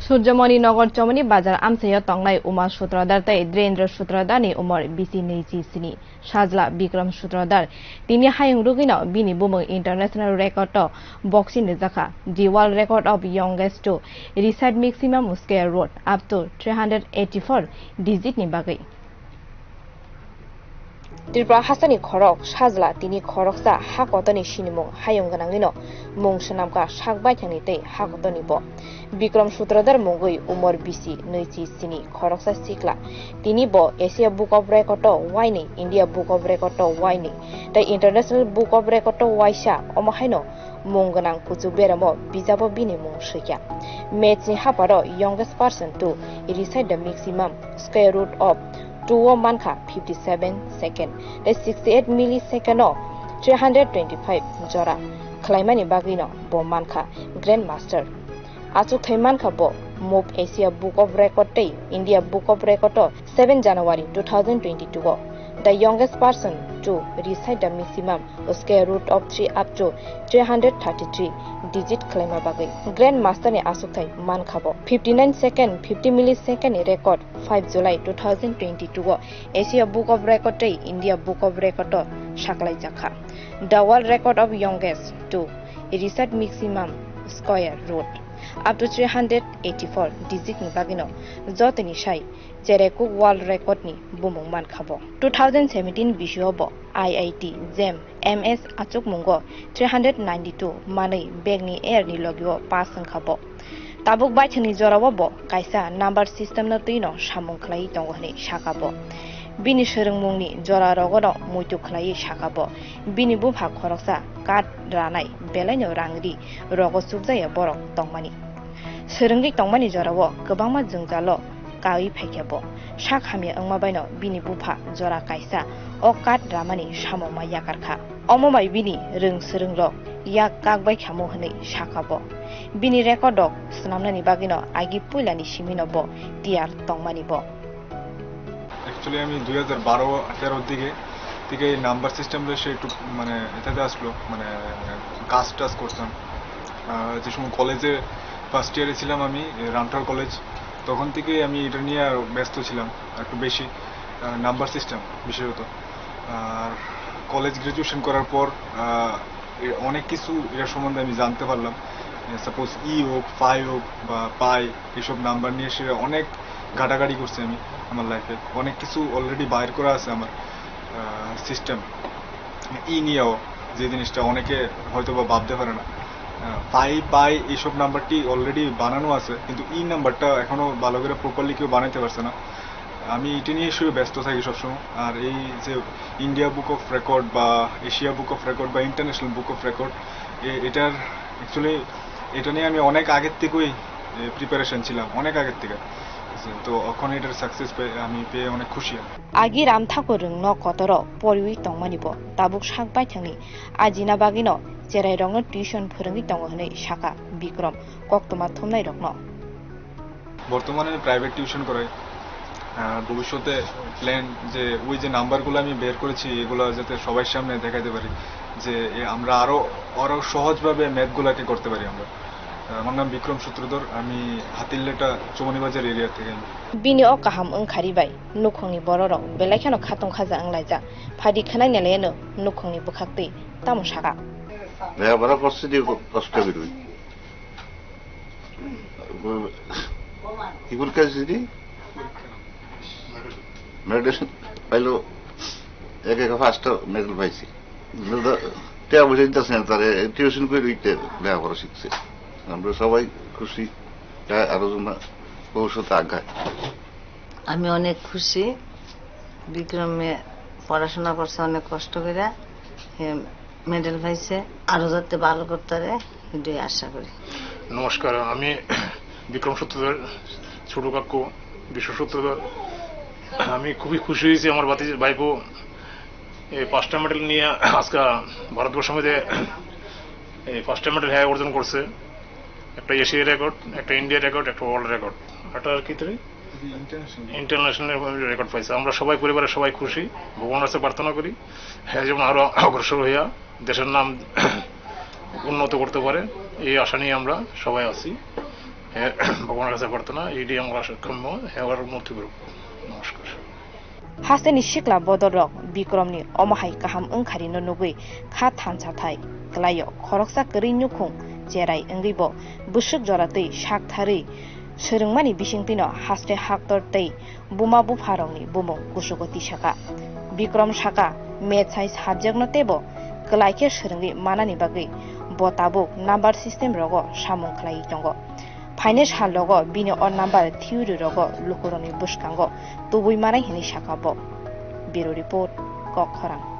Surjamani nagar chowmoni bazar amchai tongnai umar sutradhar tai direndra sutradhar ni umar bisi nwichi sini sajwla Bikram sutradhar tini hayung rugina bini bumung international record to boksin rikha the world record of youngest to recite maximum scale road up to 384 digit ni bagwi Tripura hasani khorok sajwla tini khoroksa hakotoni sinimung hayung ganangino mung swnamka sakbai thangni tei hakotoni bo Bikram sutradhar mungui umar bisi nwichi sini khoroksa sikla tini bo Asia Book of Record to waini India Book of Record to waini the International Book of Record to waisa omahaino mung ganang puchu beremo bijabo bini mung shikya match ni haparo youngest person to recite the maximum square root of 2 manka 57 second the 68 millisecond of 325 jora khlaimani bagino bo manka grandmaster achuk thaimanka bo move Asia Book of Record tei India Book of Record to 7 January 2022 go the youngest person to recite the maximum square root of 3 up to 333 digit claima bagui grandmaster ni asuk thai manka bo 59 second 50 millisecond record 5 July 2022 go Asia Book of Record tei India Book of Record to saklai jakha the world record of youngest to recite maximum square root up to 384 digit ni bagino jotini sai jereku world record ni bumung man khabo 2017 bisio bo IIT JAM MS achuk mungo 392 manai begni air ni logio pass khabo tabuk bai thani jorawo bo kaisa number system na tuino samung khlai tonghani sakabo bini serengmungni jora rogono muitu khlai sakabo bini bupha khoroksa kat ranai belaino rangri rogo sukjaya borok tongmani serenggi tongmani jorawo gobangma jungjalo kawi phaikebo sak hamya angma baino bini bupha jora kaisa o kat ramani samoma yakarkha omomai bini rung serenglo yak kakbai khamo hne sakabo bini rekodok snamnani bagino agi puilani simino bo tiar tongmani bo Actually আমি 2012-13 থেকে number সিস্টেমটা সে একটু মানে এটাতে আসলো মানে কাজ করতাম যে সময় কলেজে ফার্স্ট ইয়ারে ছিলাম আমি রামটার কলেজ তখন থেকে আমি এটা নিয়ে ব্যস্ত ছিলাম একটু বেশি নাম্বার সিস্টেম বিশেষত আর কলেজ গ্রাজুয়েশন করার পর অনেক কিছু এর সম্বন্ধে আমি জানতে পারলাম সাপোজ হোক ফাই হোক বা পাই এসব নাম্বার নিয়ে সে অনেক ঘাটাঘাটি করছি আমি আমার লাইফে অনেক কিছু অলরেডি বাইর করা আছে আমার সিস্টেম নিয়েও যে জিনিসটা অনেকে হয়তো বা ভাবতে পারে না পাই এইসব নাম্বারটি অলরেডি বানানো আছে কিন্তু নাম্বারটা এখনো ভালো করে প্রপারলি কেউ বানাইতে পারছে না আমি এটা নিয়ে শুধু ব্যস্ত থাকি সবসময় আর এই যে ইন্ডিয়া বুক অফ রেকর্ড বা এশিয়া বুক অফ রেকর্ড বা ইন্টারন্যাশনাল বুক অফ রেকর্ড এটার অ্যাকচুয়ালি এটা নিয়ে আমি অনেক আগের থেকেই প্রিপারেশন ছিলাম অনেক আগের থেকে তো এখন এটার সাকসেস আমি পেয়ে অনেক খুশি agi ram thako rung no kotoro porwi tongmani bo tabuk sakbai thangni ajina bagino jerai rongno tuition phorungi tongo hnei saka Bikram koktoma thomnai rokno বর্তমানে আমি প্রাইভেট টিউশন করাই ভবিষ্যতে প্ল্যান যে ওই যে নাম্বারগুলো আমি বের করেছি এগুলো যাতে সবার সামনে দেখাতে পারি যে আমরা আরো সহজভাবে ম্যাথগুলোকে করতে পারি আমরা আমার নাম বিক্রম সূত্রধর আমি হাতিললেটা চৌমনি বাজার এরিয়া থেকে bini o kaham angkhari bai nukhongni bororok belaikhano khatong khaja anglaija phadi khanai neleno nukhongni bukhakti tam saka লেখাপড়া করছি দিয়ে কষ্ট করি কি বল কাজ দিদি মেডিসিন পাইলো এক ফার্স্ট মেডেল পাইছি টেয়া বুঝে দিতেছে না তারে টিউশন করে দিতে লেখাপড়া শিখছে আমরা সবাই খুশি আরো ভবিষ্যতে আগায় আমি অনেক খুশি বিক্রমে পড়াশোনা করছে অনেক কষ্ট করে মেডেল পাইছে আরো যাতে ভালো করতে পারে এটাই আশা করি নমস্কার আমি বিক্রম সূত্রধর ছোট কাকু বিশ্ব সূত্রধর আমি খুবই খুশি হয়েছি আমার ভাইপো এই 5টা মেডেল নিয়ে আজকে ভারতবর্ষের মধ্যে এই 5টা মেডেল অর্জন করছে একটা এশিয়া রেকর্ড একটা ইন্ডিয়া রেকর্ড একটা ওয়ার্ল্ড রেকর্ড এটা কি ইন্টারন্যাশনাল রেকর্ড পাইছে আমরা সবাই পরিবারের সবাই খুশি ভগবানের কাছে প্রার্থনা করি হ্যাঁ যেমন আরো অগ্রসর হইয়া দেশের নাম উন্নত করতে পারে এই আশা নিয়ে আমরা সবাই আছি ভগবানের কাছে প্রার্থনা এটি আমরা সক্ষম হেওয়ার মধ্যে করব। নমস্কার। haste ni sikla bodor rok Bikram ni omahai kaham ungkhari no nugui kha thansa thai klayo khoroksa kri nyukhung jerai engribo busuk joratei shak thari Surjamani bisingtino haste haktor tei buma bufarongni bumung kusugoti shaka Bikram shaka mechai subject no tebo klaike surungri manani bagui botabuk number system rogo samung khlai tongo Finance hal logo bini on number theory rogo lukuroni buskango tubui marai hini shakabo. Bureau report Kok Khorang.